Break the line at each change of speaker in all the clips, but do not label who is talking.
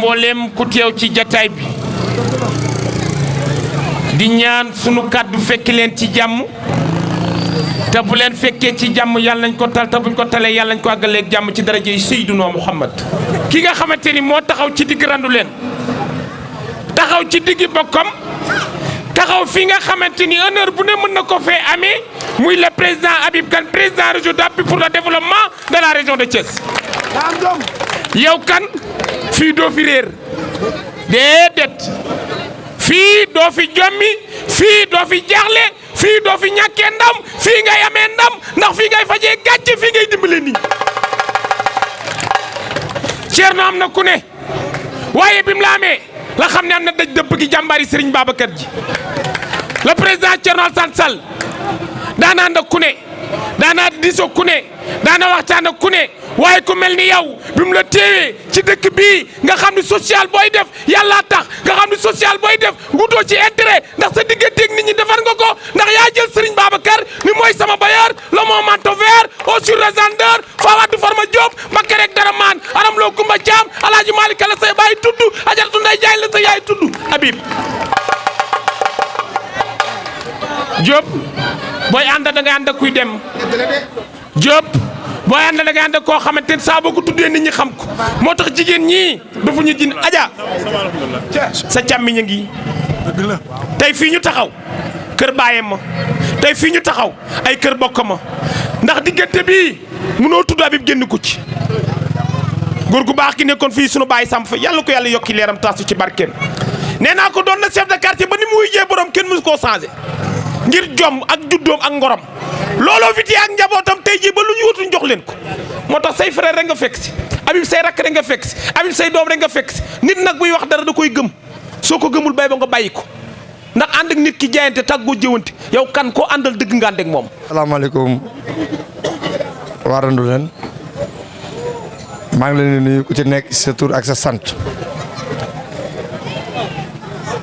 mbooleem ku teew ci jataay bi di ñaan sunu kàddu fekk leen ci jàmm te bu leen fekkee ci jàmm yàlla nañ ko tal te buñ ko talee yàlla nañ ko àggaleeg jàmm ci daraja yi Seydina Muhammad ki nga xamante ni moo taxaw ci digg randu leen taxaw ci diggi bokkam taxaw fi nga xamante ni honneur bu ne mën na ko fee amee muy le président Habib Kane président réseau d'appui pour le développement de la région de Thiès. yow kan fii doo fi réer déedéet fii doo fi jommi fii doo fi jaaxle fii doo fi ñàkkee ndam fii ngay amee ndam ndax fii ngay fajee gàcce fii ngay dimbale nii. Thierno am na ku ne waaye bi mu la amee la xam ne am na daj dëpp gi jàmbaari Serigne Babacar ji le président Thierno Alassane Sall daana ànd ak ku ne daana diisoo ku ne daana waxtaan ak ku ne waaye ku mel ni yow bi mu la téewee ci dëkk bii nga xam ne social booy def yàlla tax nga xam ne social booy def wutoo ci intérêt ndax sa digganteeg nit ñi defar nga ko ndax yaa jël Serigne Babacar ni mooy sama bailleur le mon manteau vert au surrégendeur Fawade Farma Diop Mbakke rek dara maan aram loo Kumba Caam Alaaji Malick la say baay tudd Ajaratu Ndey Jaay la sa yaay tudd Habib Diop booy ànd da nga ànd kuy dem Diop booy ànd da nga ànd koo xamante ne saa boo ko tuddee nit ñi xam ko moo tax jigéen ñii dafa ñu jin aja sa càmmiñ a ngi tey fii ñu taxaw kër baayam ma tey fii ñu taxaw ay kër bokk ma ndax diggante bii mënoo tudd Habib génn ko ci góor gu baax ki nekkoon fii sunu baay Samb fa yàlla ko yàlla yokki leeram taasu ci barkeem nee naa ko doon na chef de quartier ba ni mu wujjee borom kenn mësu koo changé ngir jom ak juddoom ak ngorom looloo fi ak njabootam tey jii ba lu ñu wutuñ jox leen ko moo tax say frère rek nga fekk si Habib say rakk rek nga fekk si Habib say doom rek nga fekk si nit nag buy wax dara da koy gëm soo ko gëmul bay ba nga bàyyi ko ndax ànd ak nit ki jaayante tàggoo jëwante yow kan koo àndal dëgg nga ànd ak moom.
salaamaaleykum waa Randu leen maa ngi leen di nuyu ku ci nekk sa tur ak sa sant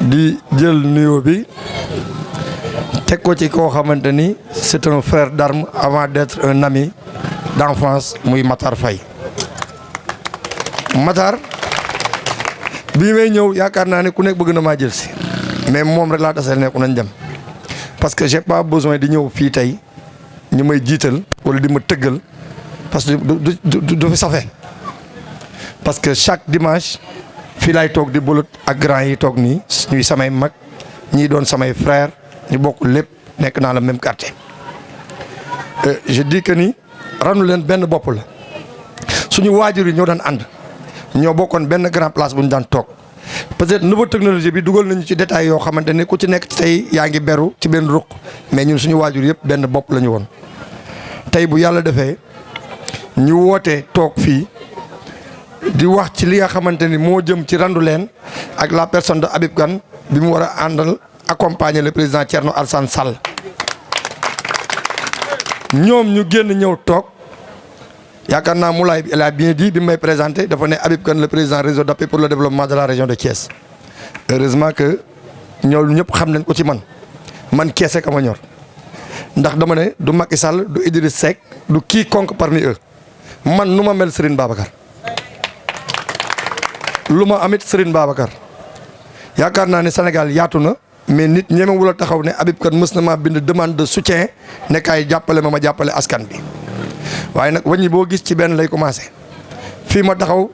di jël nuyoo bi teg ko ci koo xamante ni c'est un frère d'armes avant d'être un ami d'enfance muy Matar Faye Matar bii may ñëw yaakaar naa ne ku nekk bëgg na maa jël si mais moom rek laa taseel nekku nañ dem parce que j'ai pas besoin di ñëw fii tey ñu may jiital wala di ma tëggal parce que du fi safe parce que chaque dimanche fii laay toog di bolot ak grand yi toog nii ñuy samay mag ñii doon samay frère ñu bokk lépp nekk dans le même quartier je dis que ni Randu leen benn bopp la suñu waajur yi ñoo daan ànd ñoo bokkoon benn grand place bu ñu daan toog peut-être nouvelle technologie bi dugal nañu ci détails yoo xamante ne ku ci nekk tey yaa ngi beru ci benn ruq mais ñun suñu waajur yëpp benn bopp la ñu woon tey bu yàlla defee ñu wootee toog fii di wax ci li nga xamante ni moo jëm ci Randu leen ak la personne de Habib Kane bi mu war a àndal accompagner le président Thierno Alassane Sall ñoom ñu génn ñëw toog yaakaar naa Moulay il a bien dit bi may présenté dafa ne Habib Kane le président réseau d'appui pour le développement de la région de Thiès heureusement que ñoom ñëpp xam nañ ko ci man keese ka ma ñor ndax dama ne du Macky Sall du Idriss Seck du quiconque parmi eux man nu ma mel Serigne Babacar lu ma amit Serigne Babacar yaakaar naa ne Sénégal yaatu na mais nit ñemewul a taxaw ne Habib Kane mës na maa bind demande de soutien ne kaay jàppale ma jàppale askan bi waaye nag wàññi boo gis ci benn lay commencé fii ma taxaw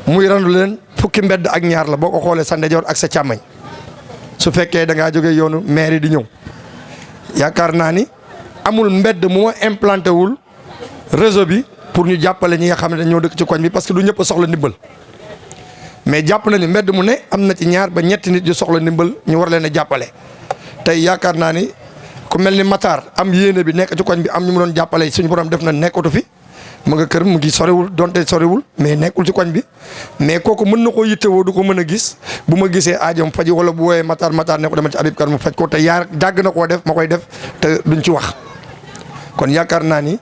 muy Randu leen fukki mbedd ak ñaar la boo ko xoolee sa ndeyjoor ak sa càmmañ su fekkee da ngaa jógee yoonu mairie di ñëw yaakaar naa ni amul mbedd mu ma implanté wul réseau bi pour ñu jàppale ñi nga xam ne ñoo dëkk ci koñ bi parce que du ñëpp soxla ndimbal mais jàpp nañu mbedd mu ne am na ci ñaar ba ñetti nit yu soxla ndimbal ñu war leen a jàppale tey yaakaar naa ni ku mel ni Matar am yéene bi nekk ci koñ bi am ñu mu doon jàppale suñu borom def na nekkatu fi mu nga kër mu ngi soriwul donte soriwul mais nekkul ci koñ bi mais kooku mën na koo yittewoo du ko mën a gis bu ma gisee aajam faji wala bu wooyee Matar ne ko demal ci Habib Kane mu faj ko te yaa jàgg na koo def ma koy def te duñ ci wax kon yaakaar naa ni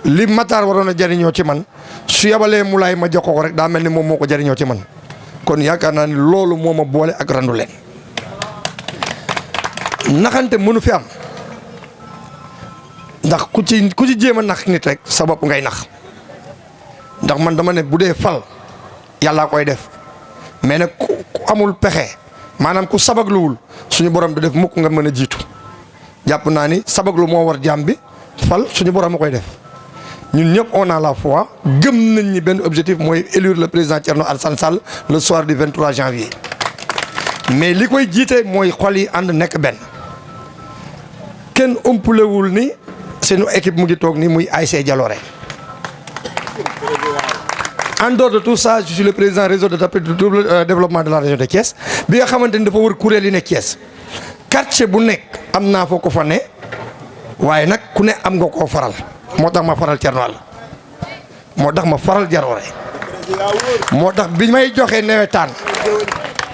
li Matar waroon a jariñoo ci man su yabalee Moulay ma jox ko rek daa mel ni moom moo ko jariñoo ci man kon yaakaar naa ni loolu moo ma boole ak Randu leen naxante mënu fi am ndax ku ci jéem a nax nit rek sa bopp ngay nax ndax man dama ne bu dee fal yàllaa koy def mais nag ku amul pexe maanaam ku sabagluwul suñu borom du def mukk nga mën a jiitu jàpp naa ni sabaglu moo war jaam bi fal suñu borom a koy def ñun ñëpp on a la foi gëm nañ ni benn objectif mooy élire le président Thierno Alassane Sall le soir du 23 janvier mais li koy jiite mooy xol yi ànd nekk benn kenn umpulewul ni seenu équipe mu ngi toog ni muy ASC Jalooré. En dehors de tout ça je suis le président réseau de développement de la région de Thiès bi nga xamante ni dafa wër kuréel yi ne Thiès quartier bu nekk am naa foo ko fa ne waaye nag ku ne am nga koo faral moo tax ma faral Thierno Alla moo tax ma faral Jalooré moo tax bi may joxee nawetaan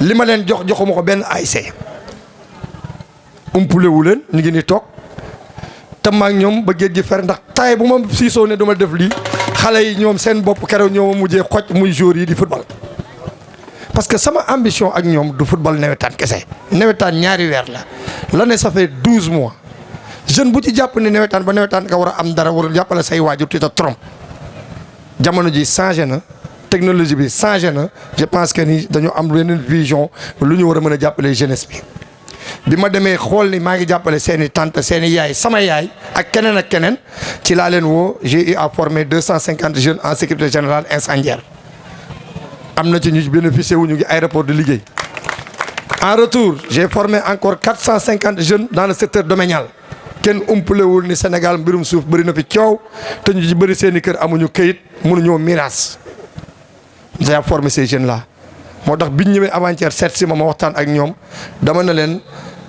li ma leen joxuma ko benn ASC umpulewu leen ñu ngi ni toog tam ak ñoom ba géej gi fer ndax taay bu ma siisoo ne duma def lii xale yi ñoom seen bopp keroog ñoo ma mujjee xoj muy jour yi di football parce que sama ambition ak ñoom du football nawetaan kese nawetaan ñaari weer la l'année ça fait 12 mois jeune bu ci jàpp ni nawetaan ba nawetaan nga war a am dara war a jàppale say waajur tu te trompes jamono ji changé na technologie bi changé na je pense que ni dañoo am benn vision lu ñu war a mën a jàppale jeunesse bi ma demee xool ni maa ngi jàppale seen i tante seen i yaay sama yaay ak keneen ci laa leen woo j'ai eu à former 250 jeunes en sécurité générale incendiaire am na ci ñu bénéficié wu ñu ngi aéroport de liggéey en retour j'ai formé encore 450 jeunes dans le secteur domanial kenn umpalewul ni Sénégal mbirum suuf bëri na fi coow te ñu ci bëri seen i kër amuñu këyit mënuñoo miraas j'ai formé ces jeunes là moo tax biñ ñëwee avant-hier seet si ma waxtaan ak ñoom dama ne leen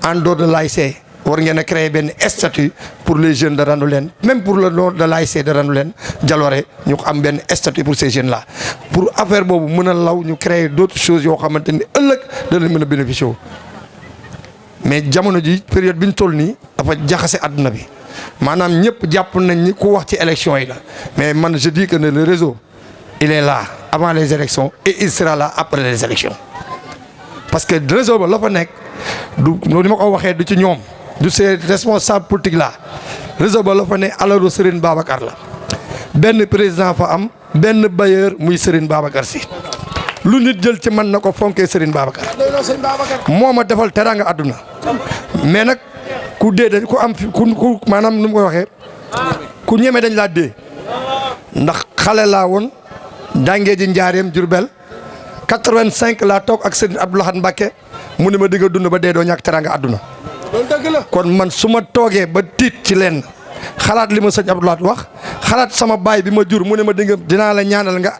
en dehors de l'ASC war ngeen a créer benn statut pour les jeunes de Randoulène même pour le nom de l'ASC de Randoulène Jalooré ñu am benn statut pour ces jeunes là pour affaire boobu mën a law ñu créer d'autres choses yoo xamante ni ëllëg danañ mën a bénéficier wu mais jamono ji période bi ñu toll nii dafa jaxase àdduna bi maanaam ñëpp jàpp nañ ni ku wax ci élection yi la mais man je dis que ne le réseau il est là avant les élections et il sera là après les élections parce que réseau ba la fa nekk du ni ma ko waxee du ci ñoom du ces responsables politiques là réseau ba la fa ne alalu Serigne Babacar la benn président fa am benn bailleur muy Serigne Babacar Sy lu nit jël ci man na ko fonkee Serigne Babacar moo ma defal teraanga àdduna mais nag ku dee dañ ku am ku maanaam nu mu koy waxee ku ñeme dañ laa dee ndax xale laa woon jàngee ji njaareem Jurbel 85 laa toog ak Serigne Abdou Lahad Mbacké mu ne ma digga dund ba dee doo ñàkk teraanga àdduna kon man su ma toogee ba tiit ci leen xalaat li ma sëñ Abdou Lahad wax xalaat sama baay bi ma jur mu ne ma dinaa la ñaanal nga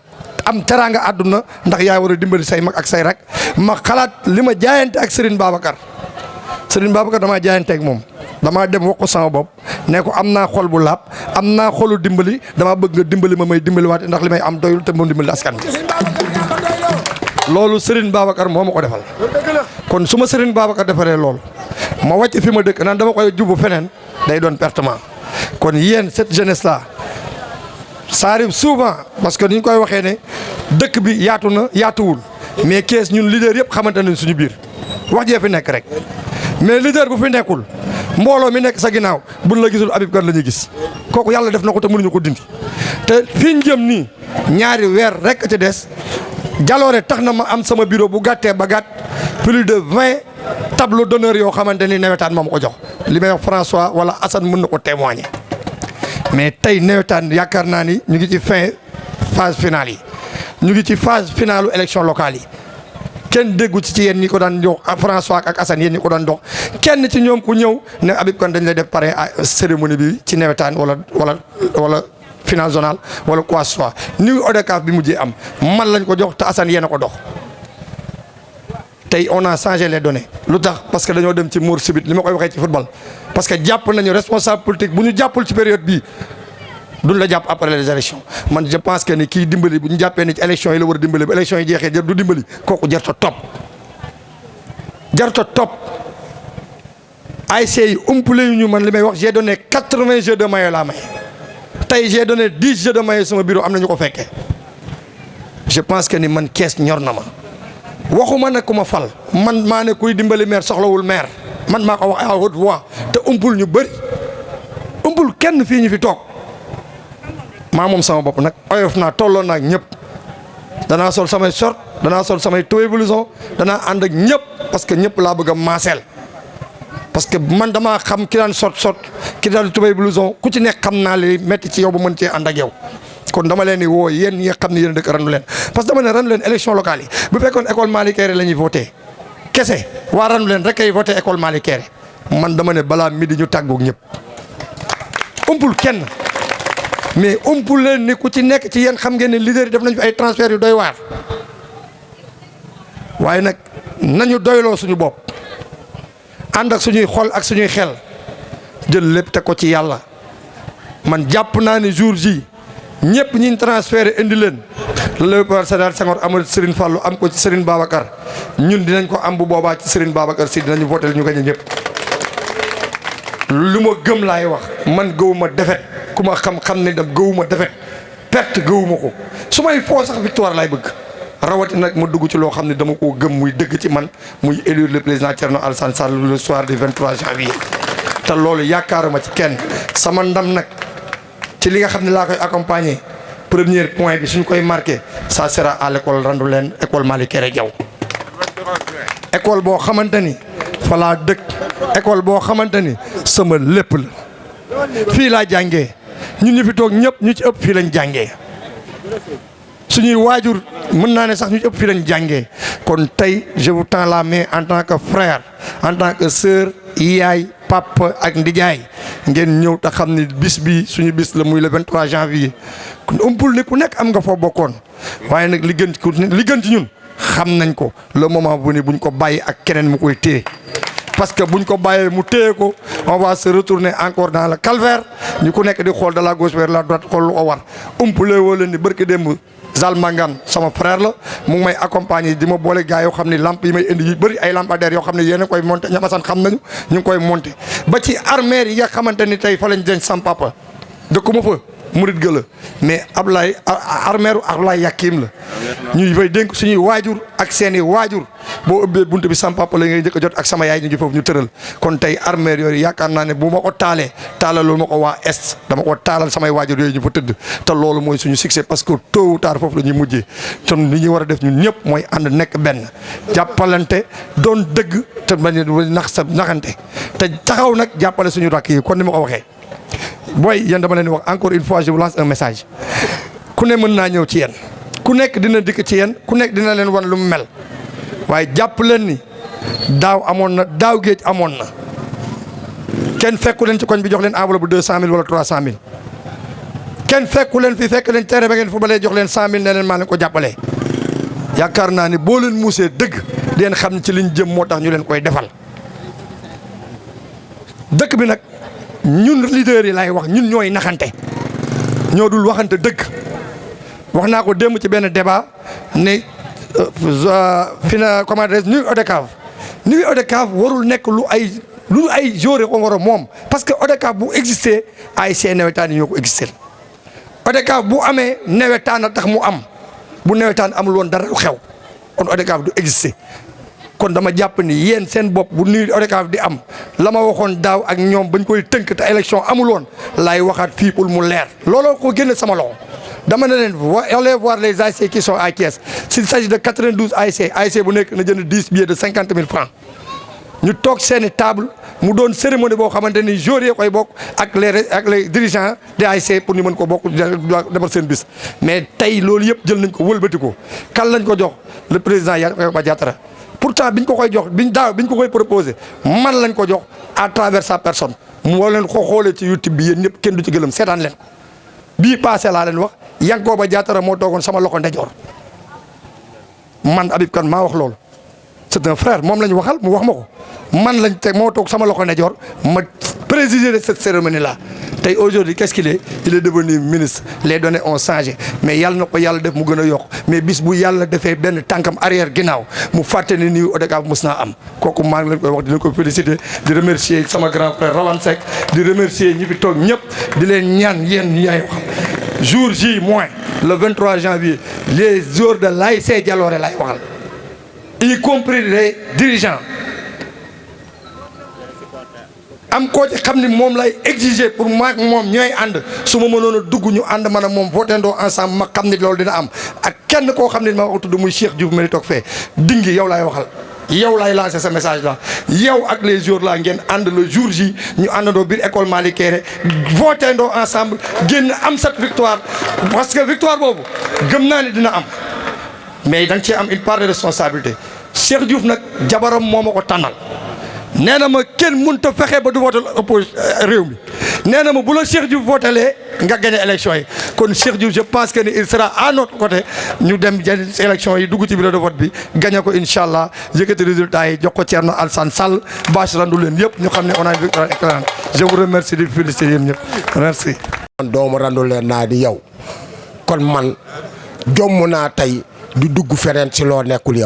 am teraanga àdduna ndax yaa war a dimbali say mag ak say rak ma xalaat li ma jaayante ak Serigne Babacar damaa jaayante ak moom damaa dem wax ko sama bopp ne ko am naa xol bu laab am naa xolu dimbali damaa bëgg nga dimbali ma may dimbali waate ndax li may am doyul te moom dimbali askan bi loolu Serigne Babacar moo ma ko defal kon su ma Serigne Babacar defalee loolu ma wàcc fi ma dëkk naan dama koy jubbu feneen day doon pertement kon yéen cette jeunesse là ça arrive souvent parce que ni ñu koy waxee ne dëkk bi yaatu na yaatuwul mais kees ñun leader yëpp xamante nañ suñu biir wax jee fi nekk rek mais leader bu fi nekkul mbooloo mi nekk sa ginnaaw buñ la gisul Habib Kane la ñuy gis kooku yàlla def na ko te mënuñu ko dindi te fi ñu jëm nii ñaari weer rek ci des Jalooré tax na ma am sama bureau bu gàttee ba gàtt plus de 20 tableaux d'honneur yoo xamante ni nawetaan moom ko jox li may wax François wala Assane mën na ko témoigner mais tey nawetaan yaakaar naa ni ñu ngi ci phase finale yi ñu ngi ci phase finalu élection locale yi kenn déggu ci yéen ñi ko daan jox François ak Assane yéen ñi ko daan dox kenn ci ñoom ku ñëw ne Habib Kane dañ lay def pare cérémonie bi ci nawetaan wala finale zonale wala quoi que ce soit ni ODCAV bi mujjee am man lañ ko jox te Assane yéen a ko dox tey on a changé les données lu tax parce que dañoo dem ci mur subit li ma koy waxee ci football parce que jàpp nañu responsable politique bu ñu jàppul ci période bii duñ la jàpp après les élections man je pense que ni kii dimbali bu ñu jàppee ni ci élections yi la war a dimbali bu élections yi jeexee jar du dimbali kooku jarta topp ASC yi umpale yu ñu man li may wax j'ai donné 80 jeux de maillot laa may tey j'ai donné 10 jeux de maillot sama bureau am na ñu ko fekkee je pense que ni man kees ñor na ma waxuma ne ku ma fal man maa ne kuy dimbali maire soxlawul maire man maa ko wax à haute voix te umpul ñu bëri umpul kenn fii ñu fi toog maa moom sama bopp nag oyof naa tolloon naa ak ñëpp danaa sol samay short danaa sol samay tubéy blouson danaa ànd ak ñëpp parce que ñëpp laa bëgg a maaseel parce que man damaa xam ki daan short ki daan tubéy blouson ku ci nekk xam naa li métti ci yow ba mën cee ànd ak yow. kon dama leen di woo yéen ñi nga xam ne yéen a dëkk Randu Leen parce que dama ne Randu Leen élection locale yi bu fekkoon école Malick Kéré la ñuy voté kese waa Randu Leen rek ay voté école Malick Kéré man dama ne balaa midi ñu tàggoog ñëpp umpul kenn mais umpul leen ni ku ci nekk ci yéen xam ngeen ne leader yi def nañ fi ay transfert yu doy waar waaye nag nañu doyloo suñu bopp ànd ak suñuy xol ak suñuy xel jël lépp teg ko ci yàlla man jàpp naa ne jour ji ñëpp ñiñ transféré indi leen Léopold Sédar Senghor amul Serigne Fallou am ko ci Serigne Babacar ñun dinañ ko am bu boobaa ci Serigne Babacar si dinañu voté ñu gañe ñëpp lu ma gëm laay wax man gëwuma defet ku ma xam ne dam gëwuma defet perte gëwuma ko su may foo sax victoire laay bëgg rawati nag ma dugg ci loo xam ne dama koo gëm muy dëgg ci man muy élire le président Thierno Alassane Sall le soir du 23 janvier te loolu yaakaaruma ci kenn sama ndam nag ci li nga xam ne laa koy accompagner premier point bi suñ koy marqué ça sera à l'école Randu Leen école Malick Kéré Diaw école boo xamante ni fa laa dëkk école boo xamante ni sama lépp la fii laa jàngee ñun ñu fi toog ñëpp ñu ci ëpp fii lañ jàngee suñuy waajur mën naa ne sax ñu ci ëpp fii lañ jàngee kon tey je vous tends la main en tant que frère en tant que sœur yaay papa ak ndijaay ngeen ñëw te xam ni bis bi suñu bis la muy le 23 janvier umpul ni ku nekk am nga foo bokkoon waaye nag li gën ci ñun xam nañ ko le moment bu ni buñ ko bàyyi ak keneen mu koy téye parce que buñ ko bàyyee mu téye ko on va se retourner encore dans le calvaire ñu ku nekk di xool de la gauche vers la droite xool lu ko war umpule woo leen ni barke démb Zal Mangane sama frère la mu ngi may accompagner di ma boole gars yoo xam ne lamp yi may indi yu bëri ay lampadaires yoo xam ne yéen a koy monté ñamasan xam nañu ñu ngi koy monté ba ci armère yi nga xamante ni tey fa lañ denc sam papa dëkkuma fa murit ga la mais Ablaye armeeru Ablaye Yakim la ñuy fay dénk suñuy waajur ak seeni waajur boo ëbbee bunt bi sam papa la ngay njëkk a jot ak sama yaay ñu ngi foofu ñu tëral kon tey armeer yooyu yaakaar naa ne bu ma ko taalee taalaloo ma ko waa est dama ko taalal samay waajur yooyu ñu fa tëdd te loolu mooy suñu succès parce que tôt ou tard foofu la ñuy mujjee kon li ñu war a def ñun ñëpp mooy ànd nekk benn jàppalante doon dëgg te bañ nax sa naxante te taxaw nag jàppale suñu rakk yi kon ni ma ko waxee booy yéen dama leen wax encore une fois je vous lance un message ku ne mën naa ñëw ci yéen ku nekk dina dikk ci yéen ku nekk dina leen wan lu mu mel waaye jàpp leen ni daaw amoon na daaw géej amoon na kenn fekku leen ci koñ bi jox leen enveloppe bu 200000 wala 300000 kenn fekku leen fi fekk leen terrain ba ngeen footballee jox leen 100000 ne leen maa leen ko jàppalee yaakaar naa ni boo leen muusee dëgg di leen xam ne ci liñ jëm moo tax ñu leen koy defal dëkk bi nag. ñun leaders yi laay wax ñun ñooy naxante ñoo dul waxante dëgg wax naa ko démb ci benn débat ne fi na comment dire nuyu ODCAV warul nekk lu ay joueurs ko war a moom parce que ODCAV bu existé ASC nawetaan yi ñoo ko existé ODCAV bu amee nawetaan a tax mu am bu nawetaan amul woon dara lu xew kon ODCAV du existé kon dama jàpp ni yéen seen bopp bu nuyu ODCAV di am la ma waxoon daaw ak ñoom bañ koy tënk te élection amul woon laay waxaat fii pour mu leer looloo ko génne sama loxo dama ne leen allez voir les ASC qui sont à Thiès s'il s'agit de 92 ASC bu nekk na jënd 10 billets de 50 000 francs ñu toog seeni table mu doon cérémonie boo xamante ni joueurs yi koy bokk ak les dirigeants des ASC pour ñu mën ko bokk defar seen bis mais tey loolu yëpp jël nañ ko wëlbati ko kan lañ ko jox le président Yankhoba Diattara pourtant biñ ko koy jox biñ ko koy proposé man lañ ko jox à travers sa personne moo leen ko xoolee ci YouTube bi yéen ñëpp kenn du ci gëlëm seetaan leen ko bii passé laa leen wax Yankhoba Diattara moo toogoon sama loxo ndejoor man Habib Kane maa wax loolu c'est un frère moom la ñu waxal mu wax ma ko man lañ teg moo toog sama loxo ndejoor ma présider de cette cérémonie là tey aujourd'hui qu'est-ce qu'il est il est devenu ministre les données ont changé mais yàlla na ko yàlla def mu gën a yokk mais bis bu yàlla defee benn tànkam arrière ginnaaw mu fàtte ne nii ODCAV mos naa am kooku maa ngi leen koy wax dina ko féliciter di remercier sama grand frère Rawane Seck di remercier ñi fi toog ñëpp di leen ñaan yéen yaay wax jour J moins le 23 janvier les jours de l'ASC Jalooré lay waxal y compris les dirigeants am koo ci xam ni moom lay exiger pour maak moom ñooy ànd su ma mënoon a dugg ñu ànd man a moom votendoo ensemble ma xam ni loolu dina am ak kenn koo xam ne ma wax tudd muy Cheikh Diouf ma di toog fee dingi yow laay waxal yow laay lancé sa message là yow ak les jours là ngeen ànd le jour J ñu àndandoo biir école Malick Kéré votendoo ensemble génn am cette victoire parce que victoire boobu gëm naa ni dina am mais da nga cee am une part de responsabilité Cheikh Diouf nag jabaram moo ma ko tànnal nee na ma kenn mënut a fexe ba du votal réew mi nee na ma bu la Cheikh Diouf votelee nga gagné élection yi kon Cheikh Diouf je pense que ni il sera à notre côté ñu dem jël élection yi dugg ci bureau de vote bi gagné ko incha allah yëkkati résultat yi jox ko Thierno Alassane Sall bâche randu leen yëpp ñu xam ne on a une victoire éclatante je vous remercie di féliciter yéen ñëpp merci.
man doomu randu leen naa di yow kon man jomm naa tey di dugg feneen ci loo nekkul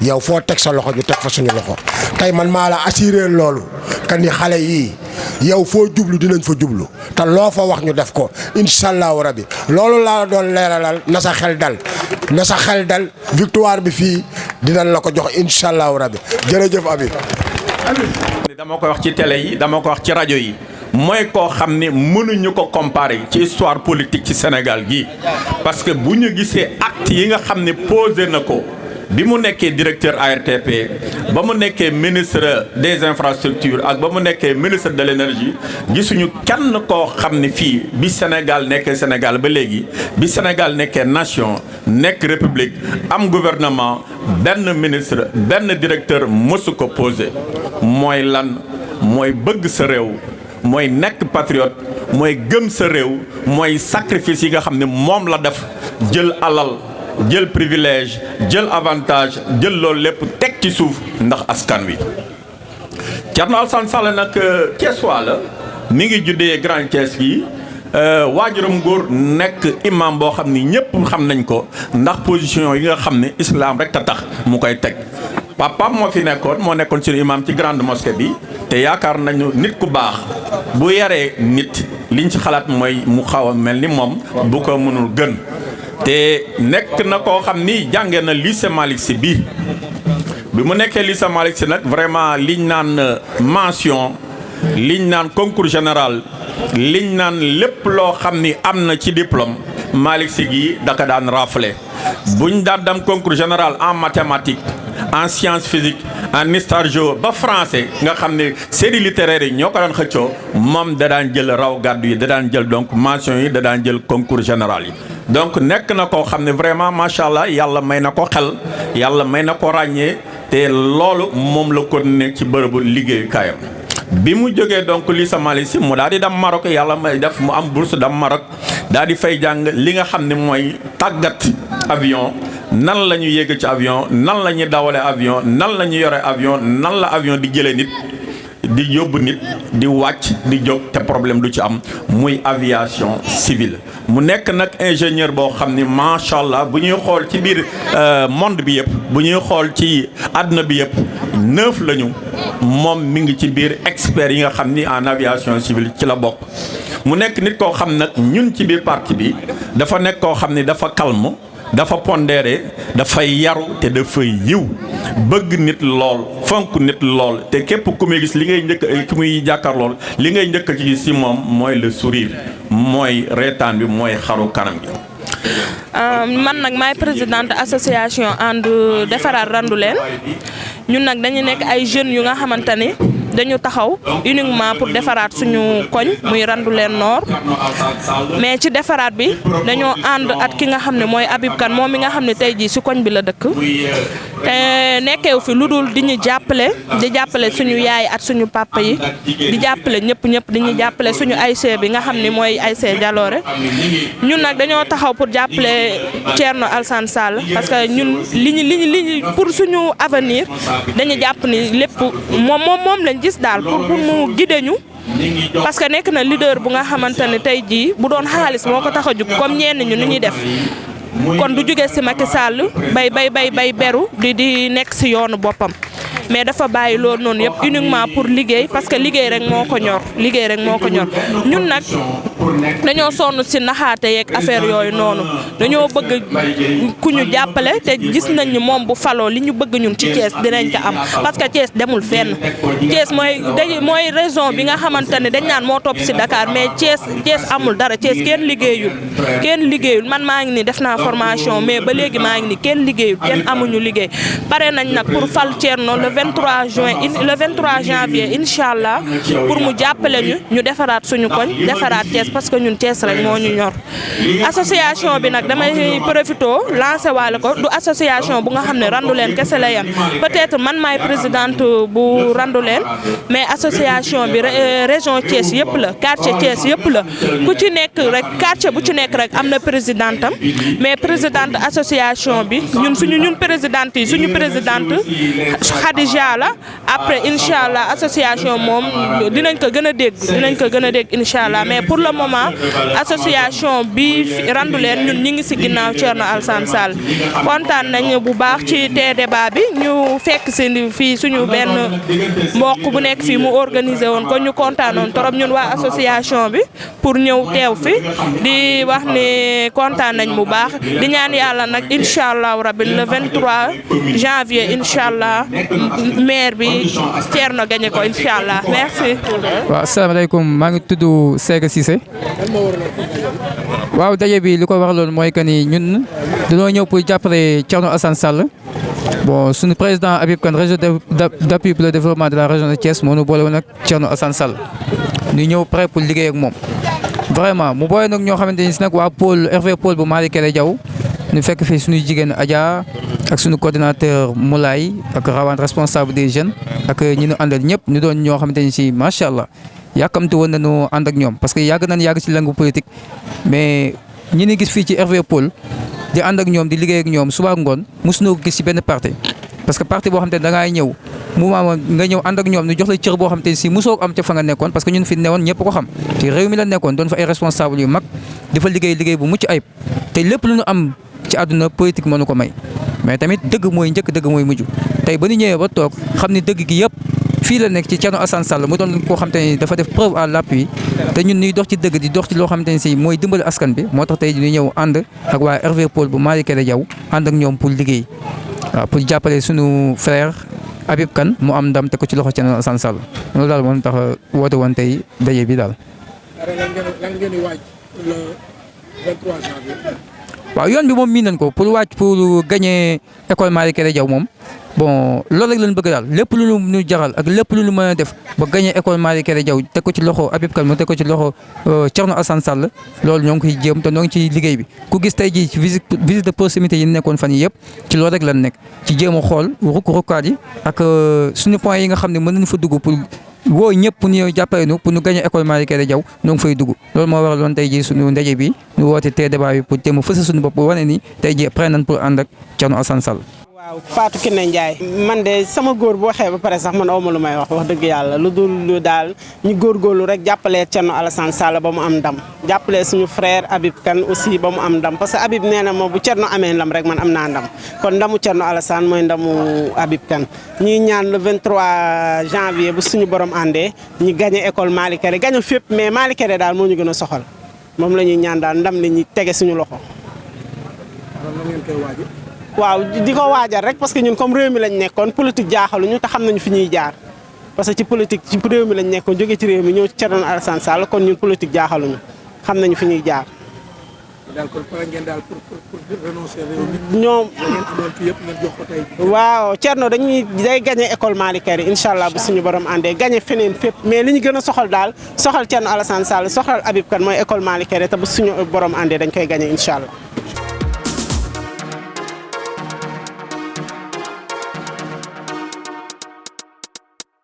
yow foo teg sa loxo ñu teg fa suñu loxo tey man maa la assuré loolu kan ni xale yii yow foo jublu dinañ fa jublu te loo fa wax ñu def ko incha allahu rabi loolu laa doon leeralal na sa xel dal victoire bi fii dinañ la ko jox incha allahu rabi jërëjëf Habib.
dama koy wax ci télé yi dama ko wax ci rajo yi mooy koo xam ne mënuñu ko comparer ci histoire politique ci Sénégal gii parce que bu ñu gisee acte yi nga xam ne posé na ko. bi mu nekkee directeur ARTP ba mu nekkee ministre des infrastructures ak ba mu nekkee ministre de l'énergie gisuñu kenn koo xam ne fii bi Sénégal nekkee Sénégal ba léegi bi Sénégal nekkee nation nekk république am gouvernement benn ministre benn directeur mësu ko posé mooy lan mooy bëgg sa réew mooy nekk patriote mooy gëm sa réew mooy sacrifice yi nga xam ne moom la def jël alal jël privilège jël avantage jël loolu lépp teg ci suuf ndax askan wi Thierno Alassane Sall nag Thiessois la mi ngi juddee Grand Thiès gi waajuram góor nekk imam boo xam ni ñëpp xam nañ ko ndax position yi nga xam ne islam rek a tax mu koy teg papaam moo fi nekkoon moo nekkoon suñu imam ci grande mosquée bi te yaakaar nañu nit ku baax bu yaree nit liñ ci xalaat mooy mu xaw a mel ni moom bu ko mënul gën te nekk na koo xam ni jàngee na lycée Malick Sy bi mu nekkee lycée Malick Sy nag vraiment liñ naan mention liñ naan concours général liñ naan lépp loo xam ni am na ci diplôme Malick Sy gi daka daan raflé buñ daan dem concours général en mathématiques en sciences physiques en histoire géo ba français nga xam ne série littéraire yi ñoo ko daan xëccoo moom da daan jël raw gàddu yi da daan jël donc mention yi da daan jël concours général yi donc nekk na koo xam ne vraiment macha allah yàlla may na ko xel yàlla may na ko ràññee te loolu moom la ko nekk ci bërëbu liggéeyukaayam bi mu jógee donc lycée Malick Sy mu daal di dem Maroc yàlla may def mu am bourse dem Maroc daal di fay jàng li nga xam ne mooy tàggat avion nan la ñu yéeg ci avion nan la ñuy dawale avion nan la ñuy yore avion nan la avion di jëlee nit di yóbbu nit di wàcc di jóg te problème du ci am muy aviation civile mu nekk nag ingénieur boo xam ni macha allah bu ñuy xool ci biir monde bi yëpp bu ñuy xool ci àdduna bi yëpp 9 lañu moom mi ngi ci biir experts yi nga xam ni en aviation civile ci la bokk. mu nekk nit koo xam nag ñun ci biir parti bi dafa nekk koo xam ni dafa calme dafa pondéré dafay yaru te dafay yiw bëgg nit lool fonk nit lool te képp ku muy gis li ngay njëkk ku muy jàkkaar lool li ngay njëkk ci gis si moom mooy le sourire mooy reetaan bi mooy xaru kanam gi.
man nag maay présidente association ànd defaraat Randoulène ñun nag dañu nekk ay jeunes yu nga xamante ni dañu taxaw uniquement pour defaraat suñu koñ muy Randoulène Nord mais ci defaraat bi dañoo ànd at ki nga xam ne mooy Habib Kane moom mi nga xam ne tey jii si koñ bi la dëkk te nekkeewu fi lu dul di ñu jàppale di jàppale suñu yaay at suñu papa yi di jàppale ñëpp di ñu jàppale suñu ASC bi nga xam ne mooy ASC Jaloore ñun nag dañoo taxaw pour jàppale Thierno Alassane Sall parce que ñun li ñu pour suñu avenir dañu jàpp ni lépp moom lañ gis daal pour mu guider ñu parce que nekk na leader bu nga xamante ne tey jii bu doon xaalis moo ko tax a jug comme ñenn ñu ni ñuy def kon du jóge ci Macky Sall bay beru di nekk ci yoonu boppam mais dafa bàyyi loolu noonu yëpp uniquement pour liggéey parce que liggéey rek moo ko ñor ñun nag dañoo sonn si naxaate yeeg affaire yooyu noonu dañoo bëgg ku ñu jàppale te gis nañ ni moom bu faloo li ñu bëgg ñun ci Thiès dinañ ko am parce que Thiès demul fenn Thiès mooy région bi nga xamante ne dañ naan moo topp si Dakar mais Thiès amul dara Thiès kenn liggéeyul man maa ngi ni def naa formation mais ba léegi maa ngi ni kenn liggéeyul kenn amuñu liggéey pare nañ nag pour fal Thierno le 23 janvier incha allah pour mu jàppale ñu defaraat suñu koñ defaraat Thiès parce que ñun Thiès rek moo ñu ñor association bi nag damay profito lancé waale ko du association bu nga xam ne Randoulène kese la yam peut-être man maay présidente bu Randoulène mais association bi région Thiès yëpp la quartier Thiès yëpp la ku ci nekk rek quartier bu ci nekk rek am na présidentam mais présidente association bi ñun présidente yi suñu présidente Khadija la après incha allah association moom dinañ ko gën a dégg incha allah mais pour le moment association bi Randoulène ñun ñi ngi si ginnaaw Thierno Alassane Sall kontaan nañ bu baax ci tee débat bi ñu fekk si fii suñu benn mbokk bu nekk fii mu organisé woon ko ñu kontaanoon trop ñun waa association bi pour ñëw teew fi di wax ni kontaan nañ bu baax di ñaan yàlla nag incha allah rabbi le 23 janvier incha allah maire bi Thierno gagné ko incha allah merci.
waaw asalaamaaleykum maa ngi tudd Sega Cissé waaw daje bi li ko waraloon mooy que ni ñun dañoo ñëw pour jàppale Thierno Alassane Sall bon suñu président Habib Kane réseau d'appui pour le développement de la région de Thiès moo ñu boole woon ak Thierno Alassane Sall ñu ñëw prêt pour liggéey ak moom. vraiment mu boole nag ñoo xamante ni si nag waa pôle RV pôle bu Malick Kéré Diaw ñu fekk fii suñuy jigéen Adja ak suñu coordinateur Moulay ak Rawane responsable des jeunes ak ñi ñu àndal ñëpp ñu doon ñoo xamante ni si macha allah yàkkamti woon nañu ànd ak ñoom parce que yàgg nañ ci langue politique mais ñi ni gis fii ci RV pôle di ànd ak ñoom di liggéey ak ñoom suba ak ngoon mosuñoo ko gis ci benn parti parce que parti boo xam te ne da ngay ñëw moment nga ñëw ànd ak ñoom ñu jox la cër boo xam te ne si mosoo am ca fa nga nekkoon parce que ñun fi newoon ñëpp ko xam ci réew mi la nekkoon doon fa ay responsable yu mag dafa liggéey bu mucc ayib te lépp lu ñu am ci àdduna politique mënu ko may mais tamit dëgg mooy njëkk dëgg mooy mujj tey ba ñu ñëwee ba toog xam ni dëgg gi yëpp fii la nekk ci Thierno Alassane Sall mu doon koo xam te ne dafa def preuve à l'appui te ñun ñuy dox ci dëgg di dox ci loo xam te ne si mooy dimbali askan bi moo tax tey ñu ñëw ànd ak waa RV Pôle bu Malick Kéré Diaw ànd ak ñoom pour liggéey waaw pour jàppale suñu frère Habib Kane mu am ndam te ko ci loxo Thierno Alassane Sall loolu daal moo tax woote woon tey daje bi daal. waaw yoon bi moom miin nañ ko pour wàcc pour gagner école Malick Kéré Diaw moom bon loolu rek lañ bëgg daal lépp lu ñu jaral ak lépp lu ñu mën a def ba gagner école Malick Kéré Diaw teg ko ci loxo Habib Kane mu teg ko ci loxo Thierno Alassane Sall loolu ñoo ngi koy jéem te ñoo ngi ciy liggéey bi ku gis tey jii ci visite de proximité yi nekkoon fan yi yëpp ci loolu rek lañ nekk ci jéem a xool rukkaat yi ak suñu point yi nga xam ne mën nañu fa dugg pour woo ñëpp pour ñu jàppale nu pour ñu gagner école Malick Kéré Diaw ñoo ngi fay dugg loolu moo waraloon tey jii suñu ndaje bi ñu woote tee débat bi pour jéem a fësal suñu bopp wane ni tey jii prêt nañ pour ànd ak Thierno Alassane Sall.
waaw Fatou Kiné Ndiaye man de sama góor bu waxee ba pare sax man awma lu may wax dëgg yàlla lu dul lu daal ñu góorgóorlu rek jàppalee Thierno Alassane Sall ba mu am ndam jàppalee suñu frère Habib Kane aussi ba mu am ndam parce que Habib nee na ma bu Thierno amee ndam rek man am naa ndam kon ndamu Thierno Alassane mooy ndamu Habib Kane ñuy ñaan le 23 janvier bu suñu borom àndee ñu gagné école Malick Kéré gagné fépp mais Malick Kéré daal moo ñu gën a soxal moom la ñuy ñaan daal ndam li ñu tege suñu loxo. waaw di ko waajal rek parce que ñun comme réew mi lañ nekkoon politique jaaxaluñu te xam nañu fi ñuy jaar parce que ci politique ci réew mi lañ nekkoon jóge ci réew mi ñëw ci Thierno Alassane Sall kon ñun politique jaaxaluñu xam nañu fi ñuy jaar.
daal kon pare ngeen daal pour renoncer réew mi.
ñoom
ngeen amoon fi yëpp ngeen jox ko tey.
waaw Thierno day gagné école Malick Kéré incha allah bu suñu borom àndee gagné feneen fépp mais li ñu gën a soxal daal soxal Thierno Alassane Sall soxal Habib Kane mooy école Malick Kéré te bu suñu borom àndee dañ koy gagné incha allah.